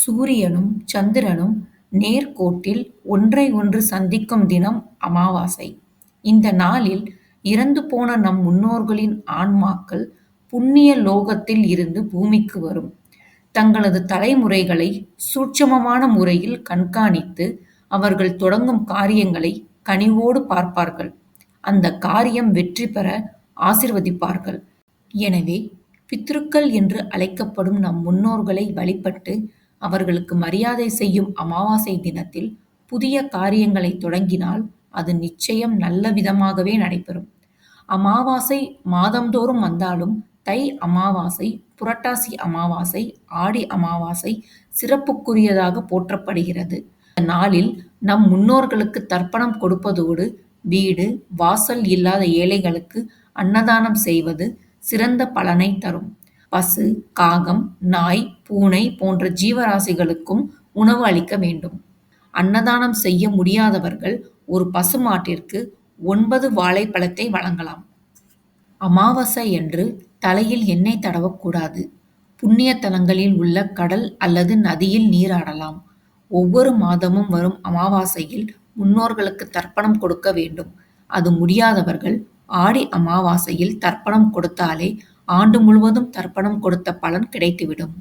சூரியனும் சந்திரனும் நேர்கோட்டில் ஒன்றை ஒன்று சந்திக்கும் தினம் அமாவாசை. இந்த நாளில் இறந்து போன நம் முன்னோர்களின் ஆன்மாக்கள் புண்ணிய லோகத்தில் இருந்து பூமிக்கு வரும். தங்களது தலைமுறைகளை சூட்சமமான முறையில் கண்காணித்து அவர்கள் தொடங்கும் காரியங்களை கனிவோடு பார்ப்பார்கள். அந்த காரியம் வெற்றி பெற ஆசிர்வதிப்பார்கள். எனவே பித்ருக்கள் என்று அழைக்கப்படும் நம் முன்னோர்களை வழிபட்டு அவர்களுக்கு மரியாதை செய்யும் அமாவாசை தினத்தில் புதிய காரியங்களை தொடங்கினால் அது நிச்சயம் நல்ல விதமாகவே நடைபெறும். அமாவாசை மாதந்தோறும் வந்தாலும் தை அமாவாசை, புரட்டாசி அமாவாசை, ஆடி அமாவாசை சிறப்புக்குரியதாக போற்றப்படுகிறது. இந்த நாளில் நம் முன்னோர்களுக்கு தர்ப்பணம் கொடுப்பதோடு வீடு வாசல் இல்லாத ஏழைகளுக்கு அன்னதானம் செய்வது சிறந்த பலனை தரும். பசு, காகம், நாய், பூனை போன்ற ஜீவராசிகளுக்கும் உணவு அளிக்க வேண்டும். அன்னதானம் செய்ய முடியாதவர்கள் ஒரு பசுமாட்டிற்கு 9 வாழைப்பழத்தை வழங்கலாம். அமாவாசையன்று தலையில் எண்ணெய் தடவக்கூடாது. புண்ணிய தலங்களில் உள்ள கடல் அல்லது நதியில் நீராடலாம். ஒவ்வொரு மாதமும் வரும் அமாவாசையில் முன்னோர்களுக்கு தர்ப்பணம் கொடுக்க வேண்டும். அது முடியாதவர்கள் ஆடி அமாவாசையில் தர்ப்பணம் கொடுத்தாலே ஆண்டு முழுவதும் தர்ப்பணம் கொடுத்த பலன் கிடைத்துவிடும்.